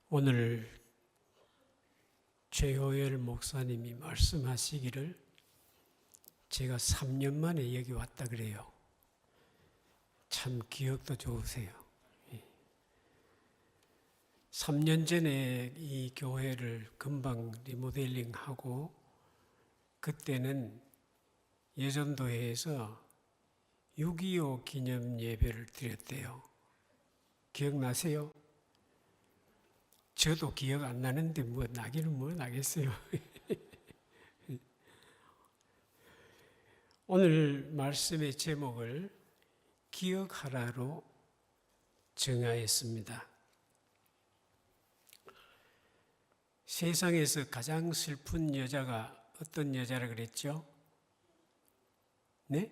오늘 최효열 목사님이 말씀하시기를 제가 3년 만에 여기 왔다 그래요. 참 기억도 좋으세요. 3년 전에 이 교회를 금방 리모델링하고 그때는 예전도회에서 6.25 기념 예배를 드렸대요. 기억나세요? 저도 기억 안 나는데 뭐 나기는 뭐 나겠어요. 오늘 말씀의 제목을 기억하라로 정하였습니다. 세상에서 가장 슬픈 여자가 어떤 여자라 그랬죠? 네?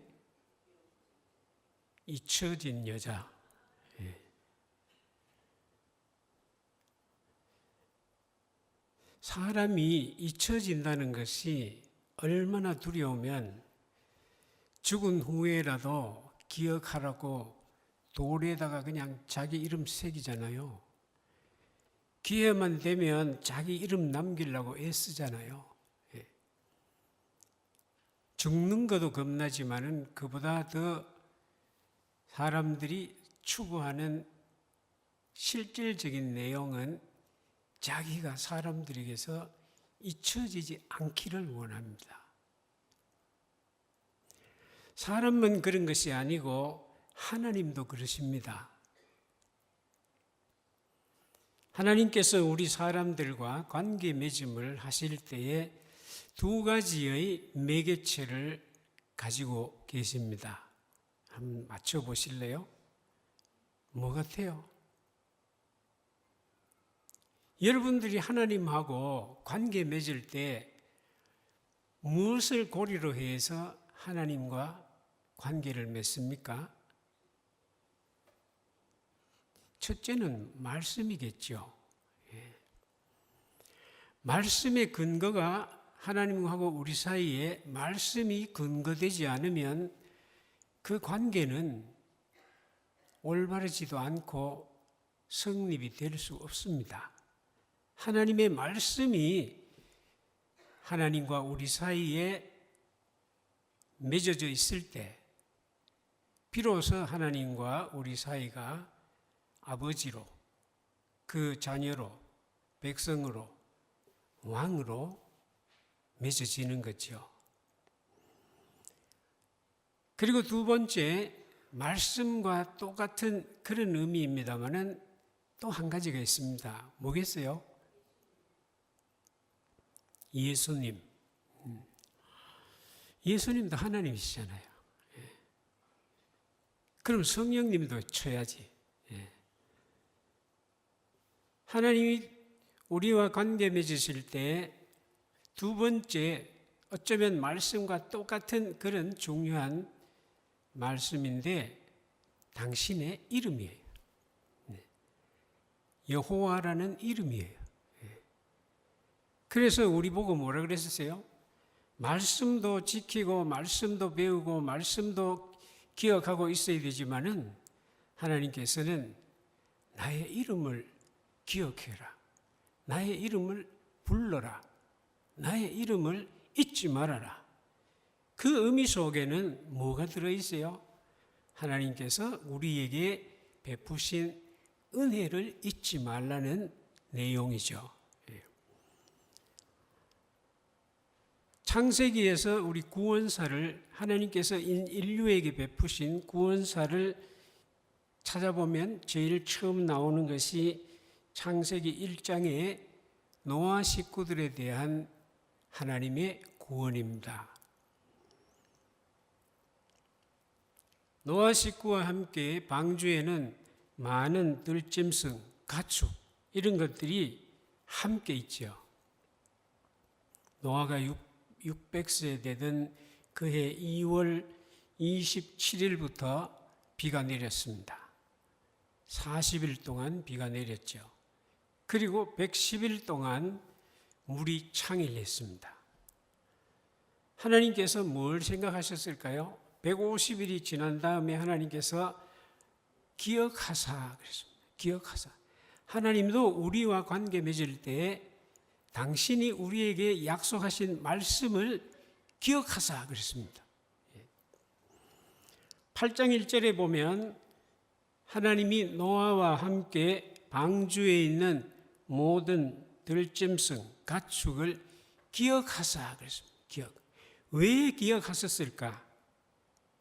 잊혀진 여자. 사람이 잊혀진다는 것이 얼마나 두려우면 죽은 후에라도 기억하라고 돌에다가 그냥 자기 이름 새기잖아요. 기회만 되면 자기 이름 남기려고 애쓰잖아요. 죽는 것도 겁나지만은 그보다 더 사람들이 추구하는 실질적인 내용은 자기가 사람들에게서 잊혀지지 않기를 원합니다. 사람만 그런 것이 아니고 하나님도 그러십니다. 하나님께서 우리 사람들과 관계 맺음을 하실 때에 두 가지의 매개체를 가지고 계십니다. 한번 맞춰보실래요? 뭐 같아요? 여러분들이 하나님하고 관계 맺을 때 무엇을 고리로 해서 하나님과 관계를 맺습니까? 첫째는 말씀이겠죠. 말씀의 근거가 하나님하고 우리 사이에 말씀이 근거되지 않으면 그 관계는 올바르지도 않고 성립이 될 수 없습니다. 하나님의 말씀이 하나님과 우리 사이에 맺어져 있을 때 비로소 하나님과 우리 사이가 아버지로, 그 자녀로, 백성으로, 왕으로 맺어지는 거죠. 그리고 두 번째, 말씀과 똑같은 그런 의미입니다만은 또 한 가지가 있습니다. 뭐겠어요? 예수님. 예수님도 하나님이시잖아요. 그럼 성령님도 쳐야지. 하나님이 우리와 관계 맺으실 때 두 번째, 어쩌면 말씀과 똑같은 그런 중요한 말씀인데 당신의 이름이에요. 여호와라는 이름이에요. 그래서 우리 보고 뭐라 그랬었어요? 말씀도 지키고 말씀도 배우고 말씀도 기억하고 있어야 되지만은 하나님께서는 나의 이름을 기억해라. 나의 이름을 불러라. 나의 이름을 잊지 말아라. 그 의미 속에는 뭐가 들어있어요? 하나님께서 우리에게 베푸신 은혜를 잊지 말라는 내용이죠. 창세기에서 우리 구원사를 하나님께서 인류에게 베푸신 구원사를 찾아보면 제일 처음 나오는 것이 창세기 1장의 노아 식구들에 대한 하나님의 구원입니다. 노아 식구와 함께 방주에는 많은 들짐승, 가축 이런 것들이 함께 있죠. 노아가 600세 되던 그해 2월 27일부터 비가 내렸습니다. 40일 동안 비가 내렸죠. 그리고 110일 동안 물이 창일했습니다. 하나님께서 뭘 생각하셨을까요? 150일이 지난 다음에 하나님께서 기억하사 그랬습니다. 기억하사. 하나님도 우리와 관계 맺을 때 당신이 우리에게 약속하신 말씀을 기억하사 그랬습니다. 8장 1절에 보면 하나님이 노아와 함께 방주에 있는 모든 들짐승, 가축을 기억하사 그랬습니다. 왜 기억하셨을까?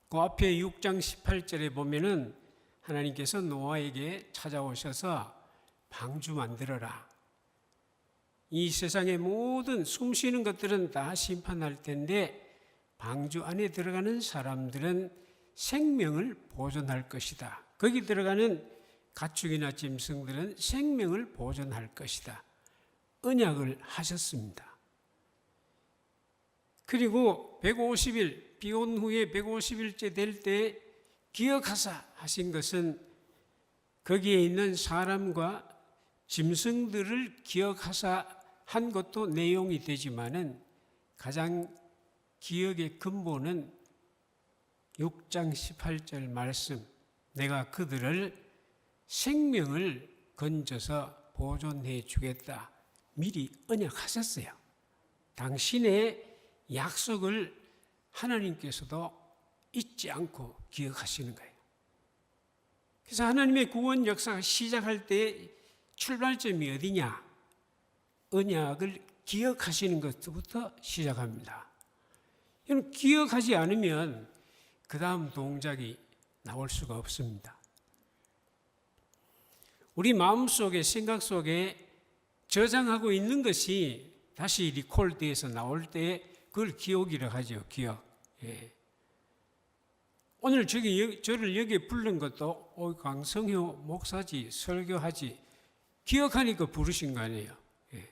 그 앞에 6장 18절에 보면은 하나님께서 노아에게 찾아오셔서 방주 만들어라. 이 세상의 모든 숨쉬는 것들은 다 심판할 텐데 방주 안에 들어가는 사람들은 생명을 보존할 것이다. 거기 들어가는 가축이나 짐승들은 생명을 보존할 것이다. 언약을 하셨습니다. 그리고 150일, 비 온 후에 150일째 될 때 기억하사 하신 것은 거기에 있는 사람과 짐승들을 기억하사 한 것도 내용이 되지만은 가장 기억의 근본은 6장 18절 말씀, 내가 그들을 생명을 건져서 보존해 주겠다. 미리 언약하셨어요. 당신의 약속을 하나님께서도 잊지 않고 기억하시는 거예요. 그래서 하나님의 구원 역사가 시작할 때 출발점이 어디냐? 언약을 기억하시는 것부터 시작합니다. 여러분, 기억하지 않으면 그 다음 동작이 나올 수가 없습니다. 우리 마음속에, 생각 속에 저장하고 있는 것이 다시 리콜드에서 나올 때 그걸 기억이라고 하죠. 기억. 예. 오늘 저를 여기에 부른 것도 강성효 목사지, 설교하지, 기억하니까 부르신 거 아니에요. 예.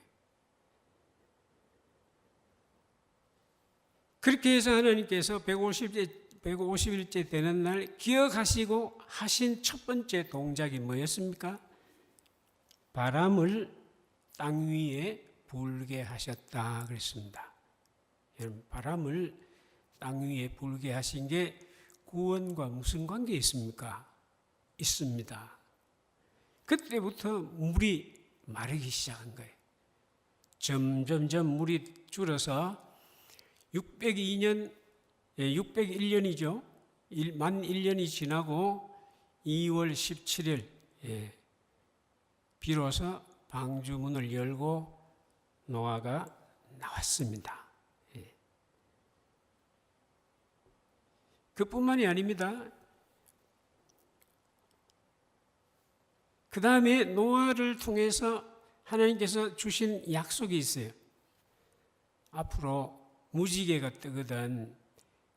그렇게 해서 하나님께서 150일째 되는 날 기억하시고 하신 첫 번째 동작이 뭐였습니까? 바람을 땅 위에 불게 하셨다 그랬습니다. 여러분, 바람을 땅 위에 불게 하신 게 구원과 무슨 관계 있습니까? 있습니다. 그때부터 물이 마르기 시작한 거예요. 점점점 물이 줄어서 601년이죠. 만 1년이 지나고 2월 17일 비로소 방주문을 열고 노아가 나왔습니다. 그뿐만이 아닙니다. 그 다음에 노아를 통해서 하나님께서 주신 약속이 있어요. 앞으로 무지개가 뜨거든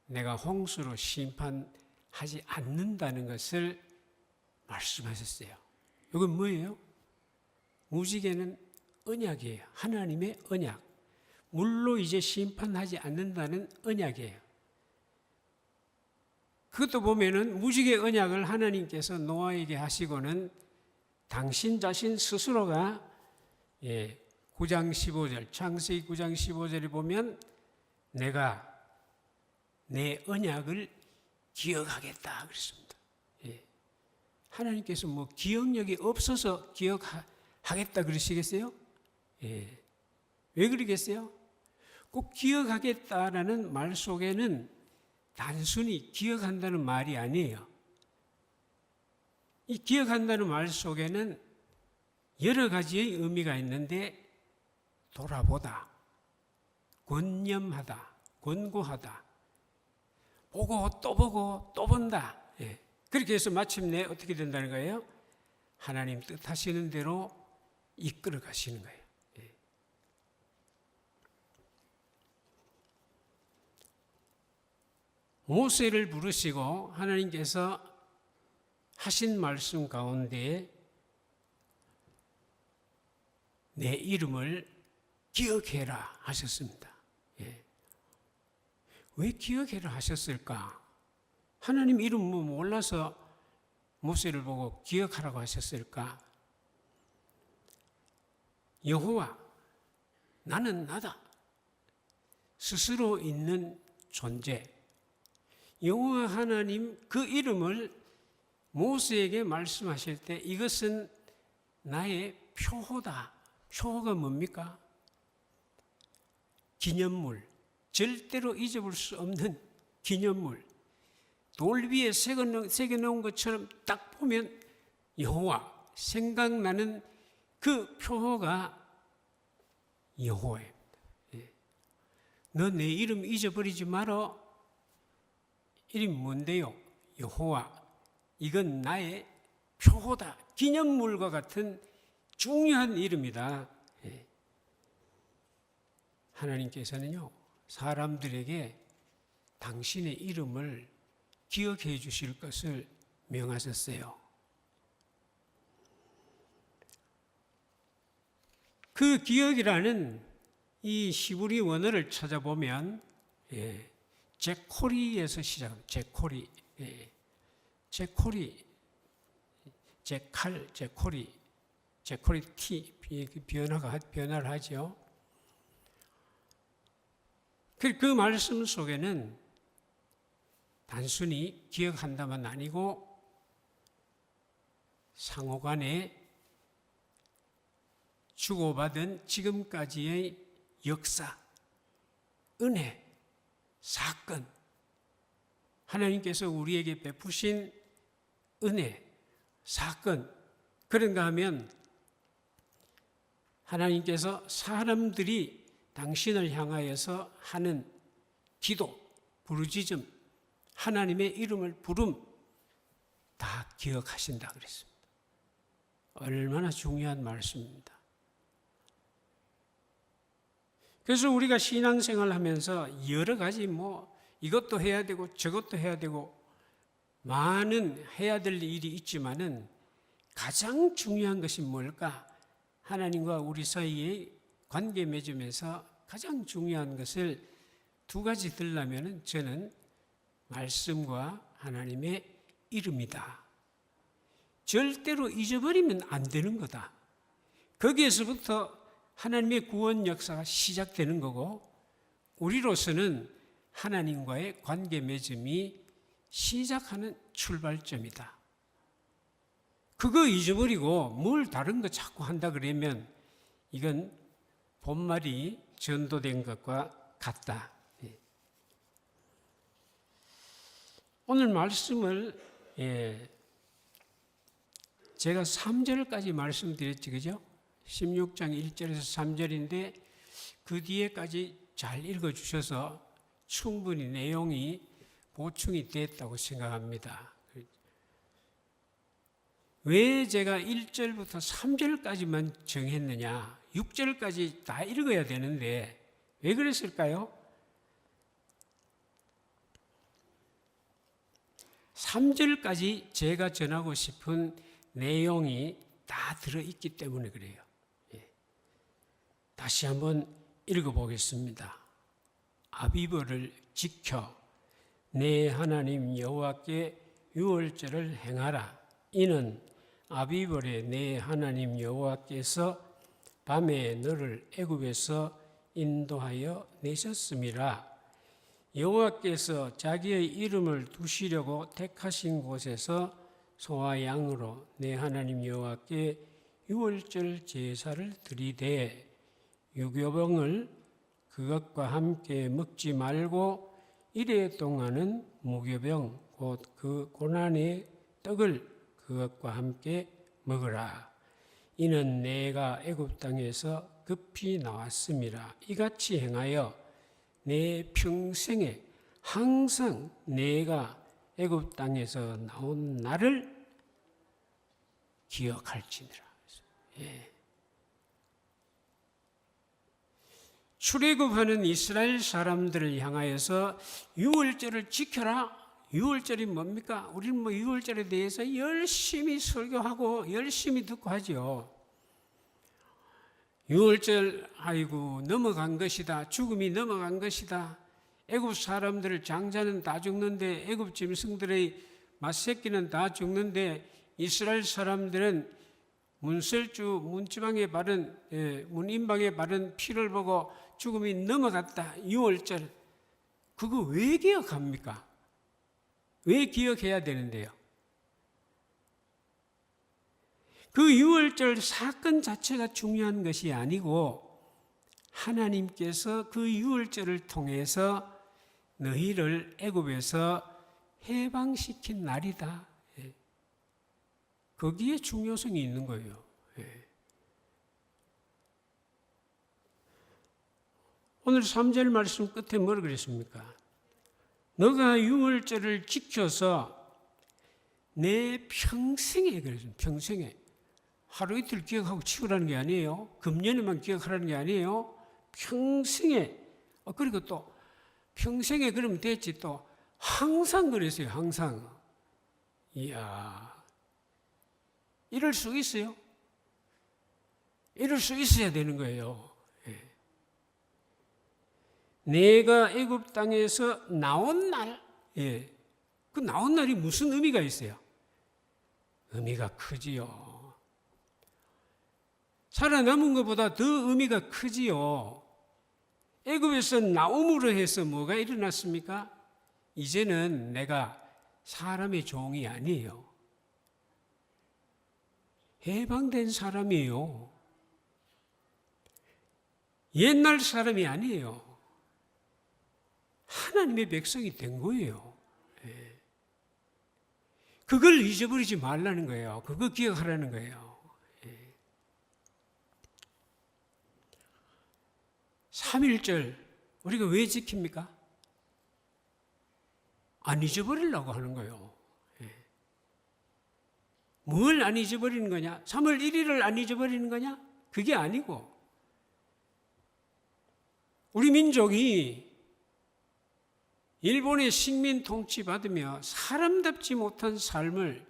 내가 홍수로 심판하지 않는다는 것을 말씀하셨어요. 이건 뭐예요? 무지개는 언약이에요. 하나님의 언약. 물로 이제 심판하지 않는다는 언약이에요. 그것도 보면은 무지개 언약을 하나님께서 노아에게 하시고는 당신 자신 스스로가 9장 15절, 창세기 9장 15절에 보면 내가 내 언약을 기억하겠다 그랬습니다. 하나님께서 뭐 기억력이 없어서 기억하겠다 그러시겠어요? 왜 그러겠어요? 꼭 기억하겠다라는 말 속에는 단순히 기억한다는 말이 아니에요. 이 기억한다는 말 속에는 여러 가지의 의미가 있는데 돌아보다, 권념하다, 권고하다, 보고 또 본다. 그렇게 해서 마침내 어떻게 된다는 거예요? 하나님 뜻하시는 대로 이끌어 가시는 거예요. 모세를 부르시고 하나님께서 하신 말씀 가운데 내 이름을 기억해라 하셨습니다. 왜 기억해라 하셨을까? 하나님 이름 몰라서 모세를 보고 기억하라고 하셨을까? 여호와, 나는 나다. 스스로 있는 존재. 여호와 하나님 그 이름을 모세에게 말씀하실 때 이것은 나의 표호다. 표호가 뭡니까? 기념물. 절대로 잊어볼 수 없는 기념물. 돌 위에 새겨놓은 것처럼 딱 보면 여호와 생각나는 그 표호가 여호와입니다. 너 내 이름 잊어버리지 마라. 이름 뭔데요? 여호와. 이건 나의 표호다. 기념물과 같은 중요한 이름이다. 하나님께서는요, 사람들에게 당신의 이름을 기억해 주실 것을 명하셨어요. 그 기억이라는 이 히브리 원어를 찾아보면 제코리에서 시작합니다. 제코리, 제코리, 제칼, 제코리, 제코리티 변화를 하죠. 그 말씀 속에는 단순히 기억한다만 아니고 상호간에 주고받은 지금까지의 역사, 은혜, 사건, 하나님께서 우리에게 베푸신 은혜, 사건, 그런가 하면 하나님께서 사람들이 당신을 향하여서 하는 기도, 부르짖음, 하나님의 이름을 부름 다 기억하신다 그랬습니다. 얼마나 중요한 말씀입니다. 그래서 우리가 신앙생활 하면서 여러 가지 이것도 해야 되고 저것도 해야 되고 많은 해야 될 일이 있지만은 가장 중요한 것이 뭘까? 하나님과 우리 사이의 관계 맺음에서 가장 중요한 것을 두 가지 들려면은 저는 말씀과 하나님의 이름이다. 절대로 잊어버리면 안 되는 거다. 거기에서부터 하나님의 구원 역사가 시작되는 거고 우리로서는 하나님과의 관계 맺음이 시작하는 출발점이다. 그거 잊어버리고 뭘 다른 거 자꾸 한다 그러면 이건 본말이 전도된 것과 같다. 오늘 말씀을 제가 3절까지 말씀드렸지, 그죠? 16장 1절에서 3절인데 그 뒤에까지 잘 읽어주셔서 충분히 내용이 보충이 됐다고 생각합니다. 왜 제가 1절부터 3절까지만 정했느냐? 6절까지 다 읽어야 되는데 왜 그랬을까요? 3절까지 제가 전하고 싶은 내용이 다 들어있기 때문에 그래요. 다시 한번 읽어보겠습니다. 아비벌을 지켜 내 하나님 여호와께 유월절을 행하라. 이는 아비벌에 내 하나님 여호와께서 밤에 너를 애굽에서 인도하여 내셨음이라. 여호와께서 자기의 이름을 두시려고 택하신 곳에서 소와 양으로 내 하나님 여호와께 유월절 제사를 드리되 유교병을 그것과 함께 먹지 말고 이래 동안은 무교병 곧 그 고난의 떡을 그것과 함께 먹으라. 이는 내가 애굽 땅에서 급히 나왔음이라. 이같이 행하여 내 평생에 항상 내가 애굽 땅에서 나온 나를 기억할지니라. 출애굽하는 이스라엘 사람들을 향하여서 유월절을 지켜라. 유월절이 뭡니까? 우리는 유월절에 대해서 열심히 설교하고 열심히 듣고 하죠. 유월절 아이고 넘어간 것이다. 죽음이 넘어간 것이다. 애굽 사람들 장자는 다 죽는데 애굽 짐승들의 맏새끼는 다 죽는데 이스라엘 사람들은 문지방에 바른 문인방에 바른 피를 보고 죽음이 넘어갔다. 유월절 그거 왜 기억합니까? 왜 기억해야 되는데요? 그 유월절 사건 자체가 중요한 것이 아니고 하나님께서 그 유월절을 통해서 너희를 애굽에서 해방시킨 날이다. 거기에 중요성이 있는 거예요. 오늘 3절 말씀 끝에 뭐라 그랬습니까? 너가 유월절을 지켜서 내 평생에, 그랬습니다. 평생에. 하루 이틀 기억하고 치우라는 게 아니에요. 금년에만 기억하라는 게 아니에요. 평생에. 그리고 또 평생에 그러면 됐지, 또 항상 그랬어요. 항상. 이야, 이럴 수 있어요? 이럴 수 있어야 되는 거예요. 내가 애굽 땅에서 나온 날, 그 나온 날이 무슨 의미가 있어요? 의미가 크지요. 살아남은 것보다 더 의미가 크지요. 애굽에서 나옴으로 해서 뭐가 일어났습니까? 이제는 내가 사람의 종이 아니에요. 해방된 사람이에요. 옛날 사람이 아니에요. 하나님의 백성이 된 거예요. 그걸 잊어버리지 말라는 거예요. 그거 기억하라는 거예요. 3.1절 우리가 왜 지킵니까? 안 잊어버리려고 하는 거예요. 뭘 안 잊어버리는 거냐? 3월 1일을 안 잊어버리는 거냐? 그게 아니고 우리 민족이 일본의 식민 통치 받으며 사람답지 못한 삶을,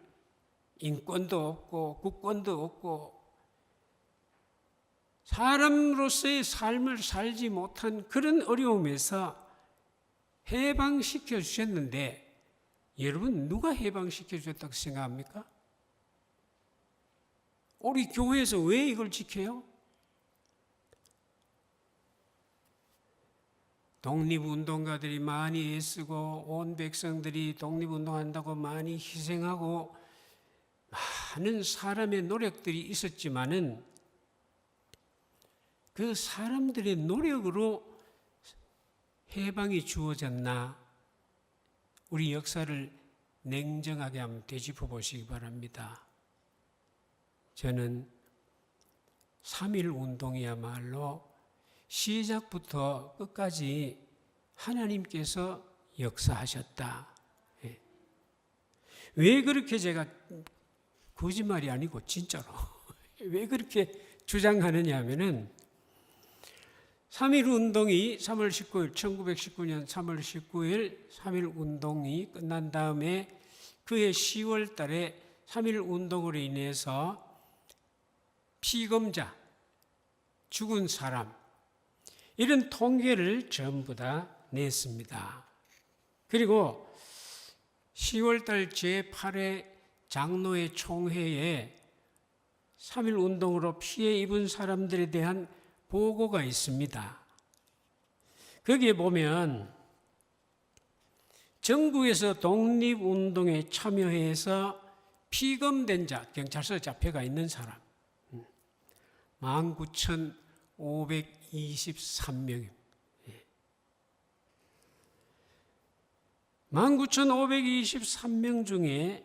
인권도 없고 국권도 없고 사람으로서의 삶을 살지 못한 그런 어려움에서 해방시켜 주셨는데, 여러분 누가 해방시켜 주셨다고 생각합니까? 우리 교회에서 왜 이걸 지켜요? 독립운동가들이 많이 애쓰고 온 백성들이 독립운동한다고 많이 희생하고 많은 사람의 노력들이 있었지만은 그 사람들의 노력으로 해방이 주어졌나? 우리 역사를 냉정하게 한번 되짚어 보시기 바랍니다. 저는 3.1 운동이야말로 시작부터 끝까지 하나님께서 역사하셨다. 왜 그렇게 제가, 거짓말이 아니고 진짜로 왜 그렇게 주장하느냐 하면은 3.1 운동이 3월 19일, 1919년 3월 19일 3.1 운동이 끝난 다음에 그해 10월 달에 3.1 운동으로 인해서 피검자, 죽은 사람, 이런 통계를 전부 다 냈습니다. 그리고 10월 달 제8회 장로회 총회에 3.1 운동으로 피해 입은 사람들에 대한 보고가 있습니다. 거기에 보면 전국에서 독립운동에 참여해서 피검된 자, 경찰서 잡혀가 있는 사람 19,523명입니다. 19,523명 중에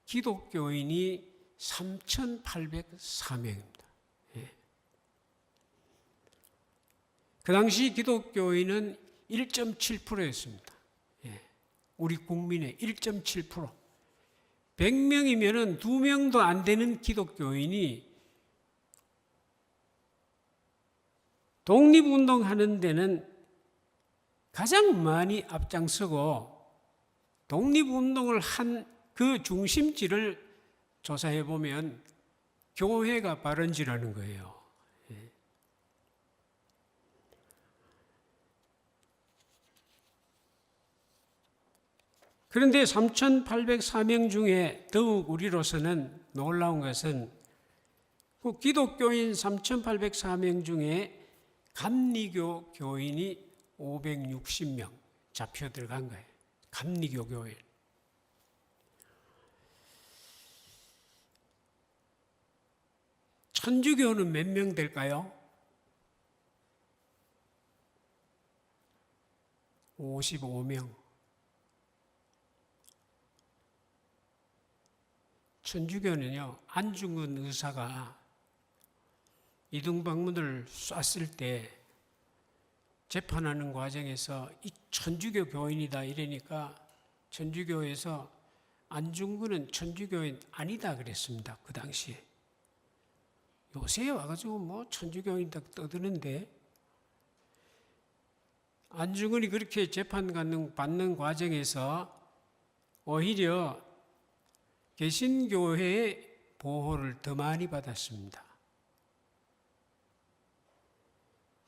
기독교인이 3,804명입니다. 그 당시 기독교인은 1.7%였습니다. 우리 국민의 1.7%. 100명이면 2명도 안 되는 기독교인이 독립운동하는 데는 가장 많이 앞장서고 독립운동을 한 그 중심지를 조사해 보면 교회가 발원지라는 거예요. 그런데 3,804명 중에 더욱 우리로서는 놀라운 것은 그 기독교인 3,804명 중에 감리교 교인이 560명 잡혀 들어간 거예요. 감리교 교인. 천주교는 몇 명 될까요? 55명. 천주교는요, 안중근 의사가 이등방문을 쐈을 때 재판하는 과정에서 이 천주교 교인이다 이러니까 천주교에서 안중근은 천주교인 아니다 그랬습니다. 그 당시에. 요새 와가지고 뭐 천주교인다 떠드는데, 안중근이 그렇게 재판받는 과정에서 오히려 개신교회의 보호를 더 많이 받았습니다.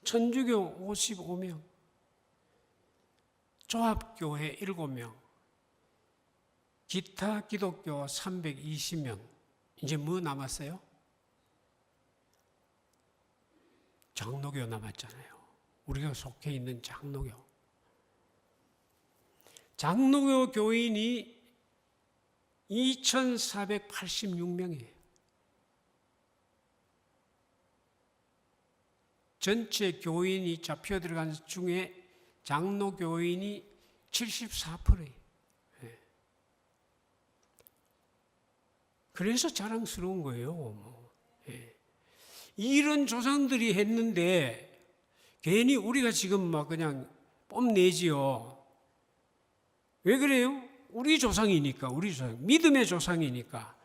천주교 55명, 조합교회 7명, 기타 기독교 320명. 이제 뭐 남았어요? 장로교 남았잖아요. 우리가 속해 있는 장로교. 장로교 교인이 2,486명이에요. 전체 교인이 잡혀 들어간 중에 장로 교인이 74%예요. 그래서 자랑스러운 거예요. 이런 조상들이 했는데 괜히 우리가 지금 막 그냥 뽐내지요. 왜 그래요? 우리 조상이니까, 우리 조상, 믿음의 조상이니까.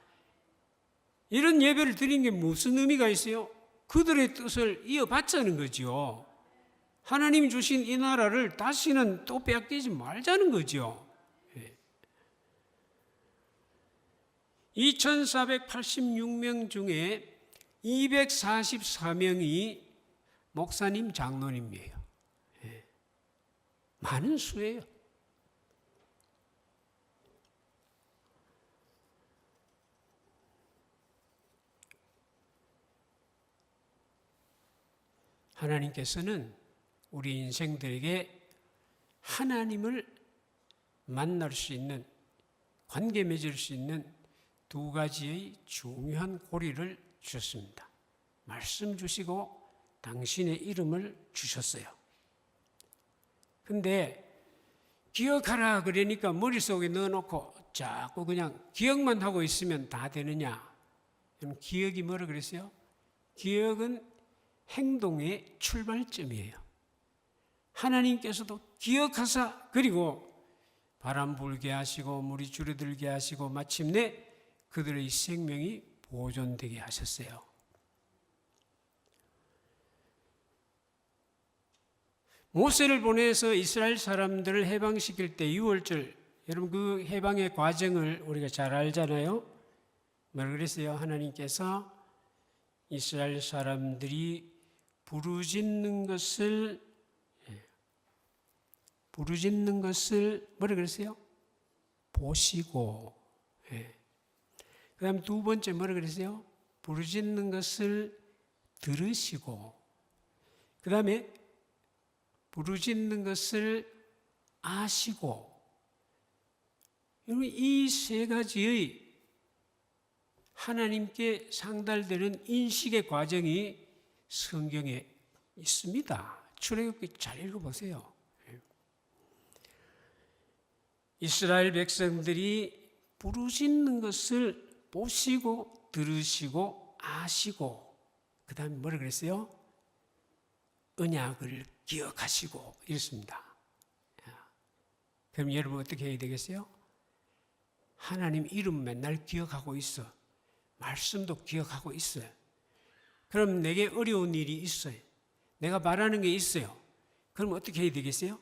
이런 예배를 드린 게 무슨 의미가 있어요? 그들의 뜻을 이어받자는 거죠. 하나님이 주신 이 나라를 다시는 또 빼앗기지 말자는 거죠. 2,486명 중에 244명이 목사님, 장로님이에요. 많은 수예요. 하나님께서는 우리 인생들에게 하나님을 만날 수 있는, 관계 맺을 수 있는 두 가지의 중요한 고리를 주셨습니다. 말씀 주시고 당신의 이름을 주셨어요. 근데 기억하라 그러니까 머릿속에 넣어놓고 자꾸 그냥 기억만 하고 있으면 다 되느냐? 기억이 뭐라 그랬어요? 기억은 행동의 출발점이에요. 하나님께서도 기억하사, 그리고 바람 불게 하시고 물이 줄어들게 하시고 마침내 그들의 생명이 보존되게 하셨어요. 모세를 보내서 이스라엘 사람들을 해방시킬 때 6월절, 여러분 그 해방의 과정을 우리가 잘 알잖아요. 뭐라 그랬어요? 하나님께서 이스라엘 사람들이 부르짖는 것을 뭐라 그랬어요? 보시고. 그 다음 두 번째 뭐라 그랬어요? 부르짖는 것을 들으시고. 그 다음에 부르짖는 것을 아시고. 이 세 가지의 하나님께 상달되는 인식의 과정이 성경에 있습니다. 출애굽기 잘 읽어보세요. 이스라엘 백성들이 부르짖는 것을 보시고 들으시고 아시고, 그 다음에 뭐라 그랬어요? 언약을 기억하시고 이랬습니다. 그럼 여러분 어떻게 해야 되겠어요? 하나님 이름 맨날 기억하고 있어. 말씀도 기억하고 있어요. 그럼 내게 어려운 일이 있어요. 내가 바라는 게 있어요. 그럼 어떻게 해야 되겠어요?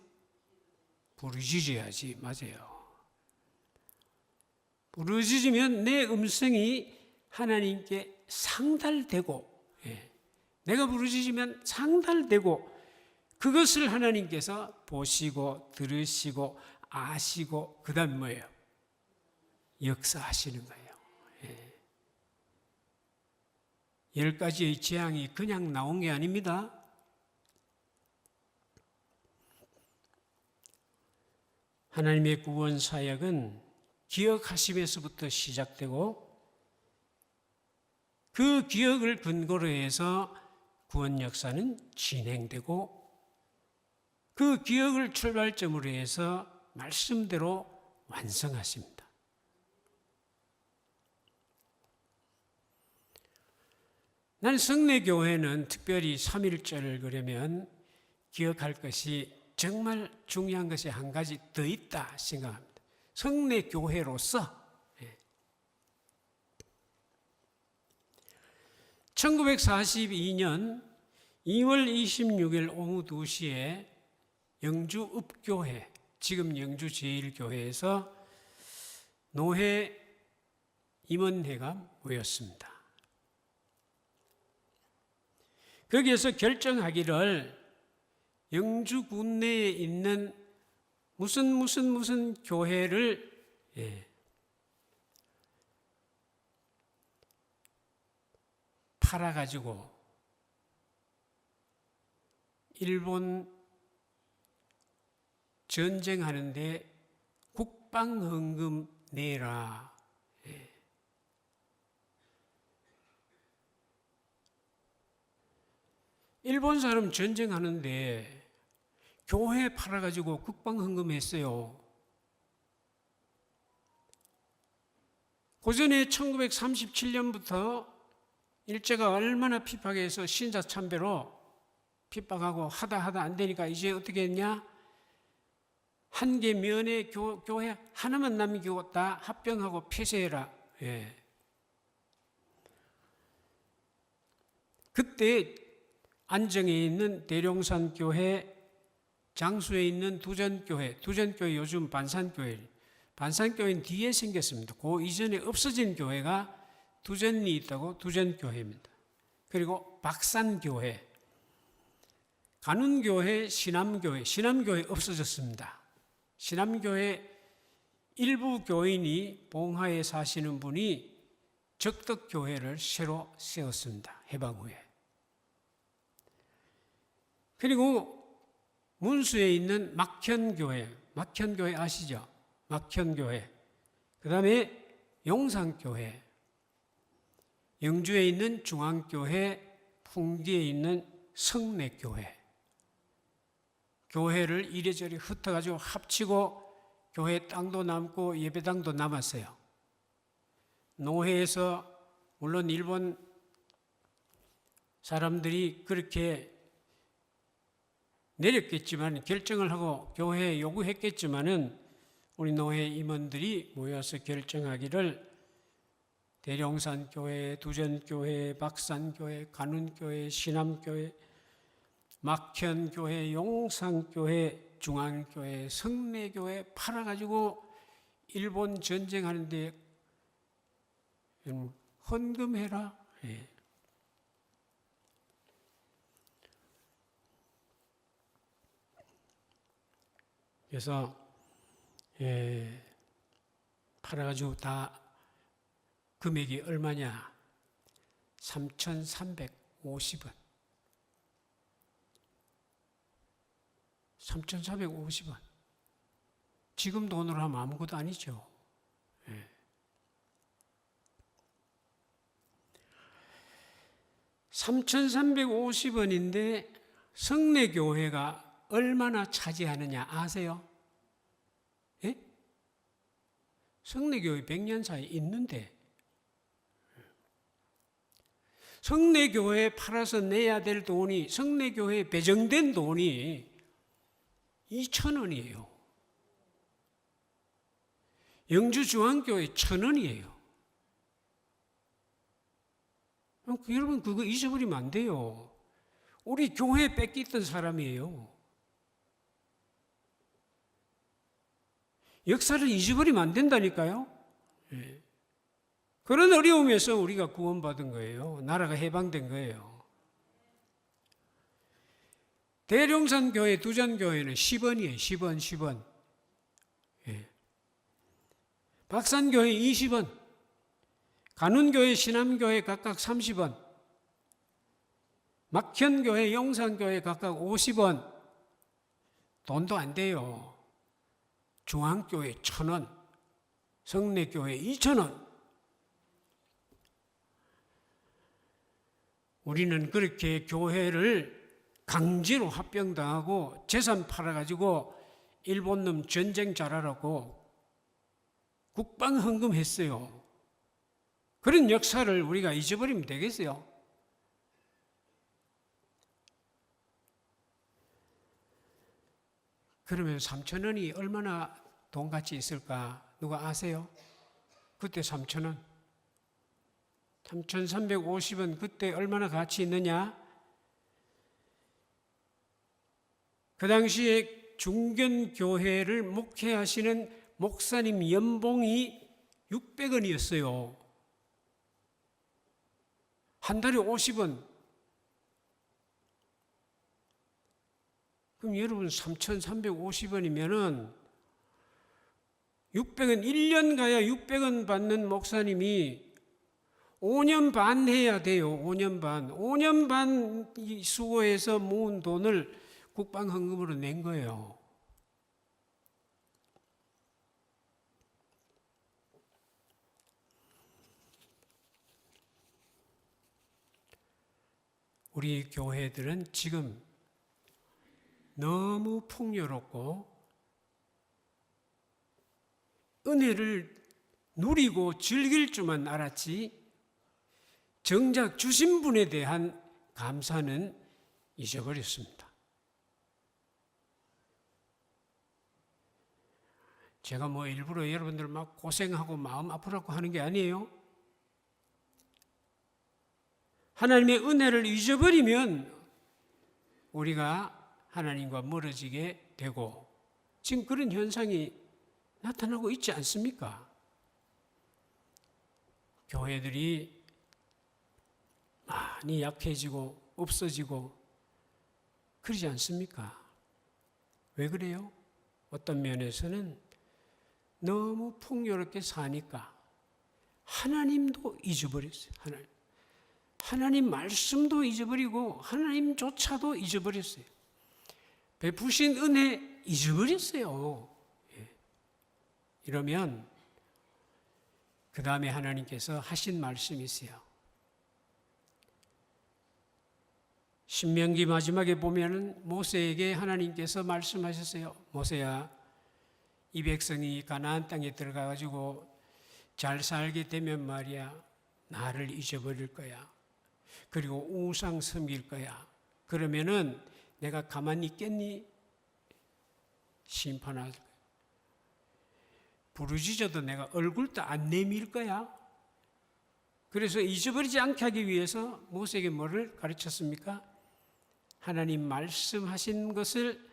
부르짖어야지. 맞아요. 부르짖으면 내 음성이 하나님께 상달되고, 내가 부르짖으면 상달되고, 그것을 하나님께서 보시고 들으시고 아시고, 그 다음 뭐예요? 역사하시는 거예요. 10가지의 재앙이 그냥 나온 게 아닙니다. 하나님의 구원 사역은 기억하심에서부터 시작되고, 그 기억을 근거로 해서 구원 역사는 진행되고 그 기억을 출발점으로 해서 말씀대로 완성하십니다. 난 성례교회는 특별히 3.1절을 그러면 기억할 것이 정말 중요한 것이 한 가지 더 있다 생각합니다. 성례교회로서 1942년 2월 26일 오후 2시에 영주 읍교회, 지금 영주 제1교회에서 노회 임원회가 모였습니다. 거기에서 결정하기를 영주 군내에 있는 무슨 교회를 팔아가지고 일본 전쟁하는데 국방헌금 내라. 일본 사람 전쟁하는데 교회 팔아가지고 국방헌금 했어요. 고전에 1937년부터 일제가 얼마나 핍박해서 신자 참배로 핍박하고 하다 안 되니까 이제 어떻게 했냐? 한 개 면에 교회 하나만 남기고 다 합병하고 폐쇄해라. 그때 안정에 있는 대룡산 교회, 장수에 있는 두전교회 요즘 반산교회는 뒤에 생겼습니다. 그 이전에 없어진 교회가 두전이 있다고 두전교회입니다. 그리고 박산교회, 간운교회, 신암교회 없어졌습니다. 신암교회 일부 교인이 봉화에 사시는 분이 적덕교회를 새로 세웠습니다. 해방 후에. 그리고 문수에 있는 막현교회 아시죠? 막현교회. 그 다음에 용산교회, 영주에 있는 중앙교회, 풍기에 있는 성례교회. 교회를 이래저래 흩어가지고 합치고 교회 땅도 남고 예배당도 남았어요. 노회에서 물론 일본 사람들이 그렇게 내렸겠지만 결정을 하고 교회에 요구했겠지만은 우리 노회 임원들이 모여서 결정하기를 대룡산교회, 두전교회, 박산교회, 간운교회, 신암교회, 막현교회, 용산교회, 중앙교회, 성례교회 팔아가지고 일본 전쟁하는데 헌금해라. 그래서 팔아가지고 다 금액이 얼마냐? 3,350원. 3,450원. 지금 돈으로 하면 아무것도 아니죠. 3,350원인데 성례교회가 얼마나 차지하느냐 아세요? 예? 성례교회 100년 사이 있는데 성례교회에 팔아서 내야 될 돈이, 성례교회에 배정된 돈이 2,000원이에요. 영주중앙교회 1,000원이에요. 여러분 그거 잊어버리면 안 돼요. 우리 교회 뺏겼던 사람이에요. 역사를 잊어버리면 안 된다니까요. 그런 어려움에서 우리가 구원받은 거예요. 나라가 해방된 거예요. 대룡산교회, 두전교회는 10원이에요. 10원. 박산교회 20원, 간운교회, 신암교회 각각 30원, 막현교회, 용산교회 각각 50원. 돈도 안 돼요. 중앙교회 1,000원, 성례교회 2,000원. 우리는 그렇게 교회를 강제로 합병당하고 재산 팔아가지고 일본 놈 전쟁 잘하라고 국방헌금했어요. 그런 역사를 우리가 잊어버리면 되겠어요? 그러면 3,000원이 얼마나 돈가치 있을까? 누가 아세요? 그때 3,000원. 3,350원 그때 얼마나 가치 있느냐? 그 당시에 중견교회를 목회하시는 목사님 연봉이 600원이었어요. 한 달에 50원. 그럼 여러분 3,350원이면은 600원, 1년 가야 600원 받는 목사님이 5년 반 해야 돼요. 5년 반. 5년 반 수고해서 모은 돈을 국방헌금으로 낸 거예요. 우리 교회들은 지금 너무 풍요롭고 은혜를 누리고 즐길 줄만 알았지 정작 주신 분에 대한 감사는 잊어버렸습니다. 제가 뭐 일부러 여러분들 막 고생하고 마음 아프라고 하는 게 아니에요. 하나님의 은혜를 잊어버리면 우리가 하나님과 멀어지게 되고 지금 그런 현상이 나타나고 있지 않습니까? 교회들이 많이 약해지고 없어지고 그러지 않습니까? 왜 그래요? 어떤 면에서는 너무 풍요롭게 사니까 하나님도 잊어버렸어요. 하나님 말씀도 잊어버리고 하나님조차도 잊어버렸어요. 베푸신 은혜 잊어버렸어요. 이러면 그 다음에 하나님께서 하신 말씀이 있어요. 신명기 마지막에 보면은 모세에게 하나님께서 말씀하셨어요. 모세야, 이 백성이 가나안 땅에 들어가가지고 잘 살게 되면 말이야, 나를 잊어버릴 거야. 그리고 우상 섬길 거야. 그러면은 내가 가만히 있겠니? 심판할 거야. 부르짖어도 내가 얼굴도 안 내밀 거야. 그래서 잊어버리지 않게 하기 위해서 모세에게 뭐를 가르쳤습니까? 하나님 말씀하신 것을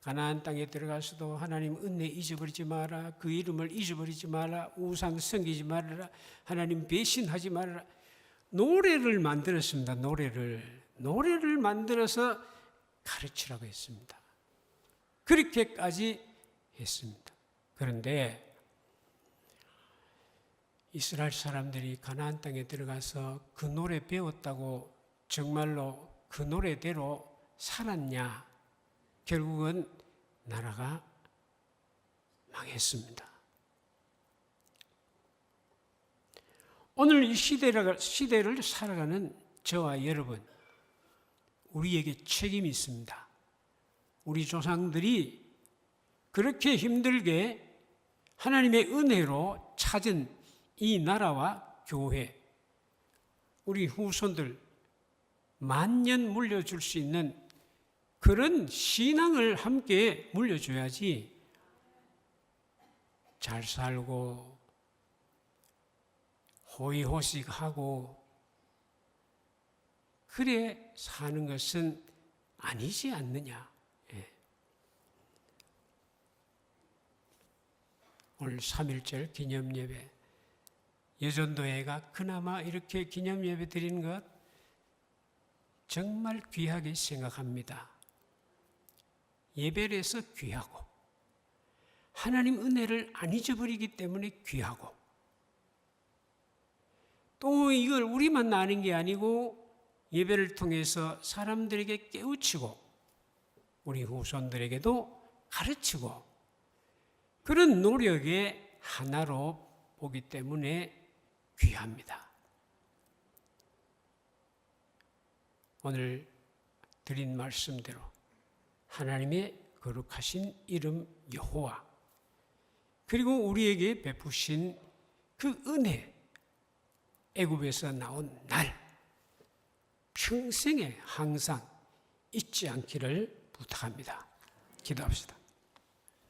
가나안 땅에 들어가서도 하나님 은혜 잊어버리지 마라. 그 이름을 잊어버리지 마라. 우상 섬기지 말아라. 하나님 배신하지 말아라. 노래를 만들었습니다. 노래를 만들어서 가르치라고 했습니다. 그렇게까지 했습니다. 그런데 이스라엘 사람들이 가나안 땅에 들어가서 그 노래 배웠다고 정말로 그 노래대로 살았냐? 결국은 나라가 망했습니다. 오늘 이 시대를 살아가는 저와 여러분, 우리에게 책임이 있습니다. 우리 조상들이 그렇게 힘들게 하나님의 은혜로 찾은 이 나라와 교회, 우리 후손들 만년 물려줄 수 있는 그런 신앙을 함께 물려줘야지 잘 살고 호의호식하고 그래 사는 것은 아니지 않느냐. 오늘 3.1절 기념예배, 여전도회가 그나마 이렇게 기념예배 드리는 것 정말 귀하게 생각합니다. 예배에서 귀하고 하나님 은혜를 안 잊어버리기 때문에 귀하고 또 이걸 우리만 아는 게 아니고 예배를 통해서 사람들에게 깨우치고 우리 후손들에게도 가르치고 그런 노력의 하나로 보기 때문에 귀합니다. 오늘 드린 말씀대로 하나님의 거룩하신 이름 여호와, 그리고 우리에게 베푸신 그 은혜, 애굽에서 나온 날 평생에 항상 잊지 않기를 부탁합니다. 기도합시다.